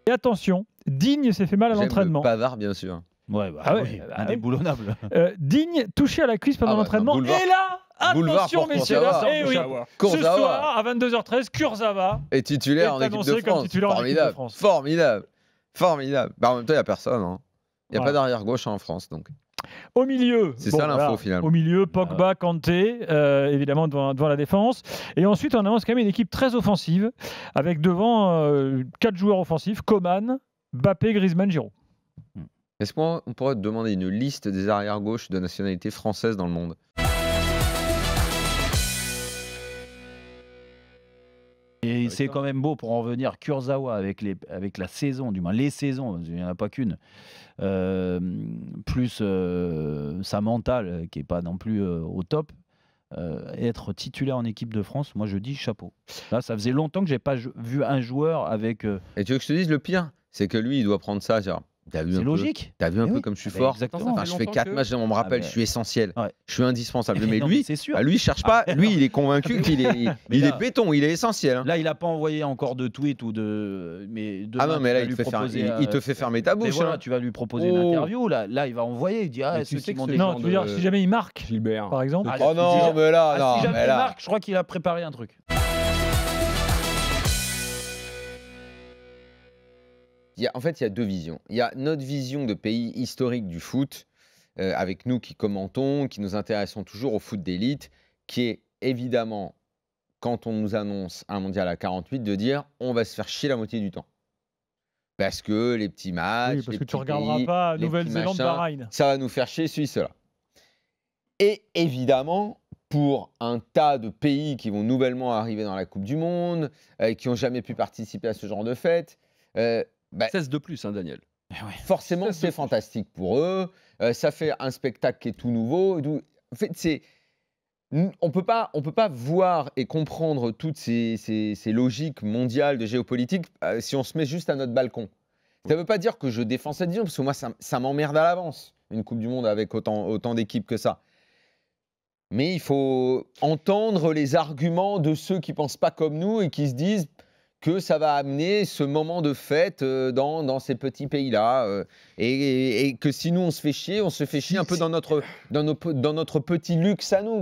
Et attention, Digne s'est fait mal à l'entraînement. Pavard, bien sûr. Ouais, indéboulonnable. Digne touché à la cuisse pendant l'entraînement. Et là, attention messieurs, et oui, ce soir à 22h13, Kurzawa est titulaire en équipe de France. Formidable. Bah, en même temps, il n'y a personne. Hein. Il n'y a pas d'arrière gauche en France. Donc. Au milieu, c'est ça l'info finalement. Au milieu, Pogba, Kanté, évidemment devant la défense. Et ensuite, on annonce quand même une équipe très offensive, avec devant 4 joueurs offensifs, Coman, Mbappé, Griezmann, Giroud. Est-ce qu'on pourrait te demander une liste des arrières-gauches de nationalité française dans le monde? Et c'est quand même beau pour en revenir, Kurzawa avec la saison, du moins les saisons, il n'y en a pas qu'une, plus sa mentale qui n'est pas non plus au top, être titulaire en équipe de France, moi je dis chapeau. Là, ça faisait longtemps que je n'ai pas vu un joueur avec... Et tu veux que je te dise le pire? C'est que lui, il doit prendre ça, genre... C'est logique. T'as vu un peu comme je suis fort. Enfin, je fais 4 matchs, on me rappelle, je suis essentiel. Ouais. Je suis indispensable. Mais lui, lui, il cherche pas. Lui, il est convaincu qu'il est béton, il est essentiel. Hein. Là, il n'a pas envoyé encore de tweet ou de. Mais non, mais là, il te fait fermer ta bouche. Voilà, tu vas lui proposer une interview. Là, il va envoyer. Il dit ceux qui m'ont déjà. Non, tu veux dire si jamais il marque, Gilbert, par exemple. Oh non, mais là, si jamais il marque, je crois qu'il a préparé un truc. En fait, il y a deux visions. Il y a notre vision de pays historique du foot, avec nous qui commentons, qui nous intéressons toujours au foot d'élite, qui est évidemment, quand on nous annonce un mondial à 48, de dire on va se faire chier la moitié du temps. Parce que les petits matchs, parce que tu ne regarderas pas Nouvelle-Zélande, Bahreïn. Ça va nous faire chier, cela. Et évidemment, pour un tas de pays qui vont nouvellement arriver dans la Coupe du Monde, qui n'ont jamais pu participer à ce genre de fête, 16 de plus, hein, Daniel. Forcément, c'est fantastique pour eux. Ça fait un spectacle qui est tout nouveau. En fait, on peut pas voir et comprendre toutes ces logiques mondiales de géopolitique si on se met juste à notre balcon. Ça ne veut pas dire que je défends cette vision, parce que moi, ça m'emmerde à l'avance, une Coupe du Monde avec autant d'équipes que ça. Mais il faut entendre les arguments de ceux qui ne pensent pas comme nous et qui se disent que ça va amener ce moment de fête dans ces petits pays-là. Et que si nous, on se fait chier un peu dans notre petit luxe à nous.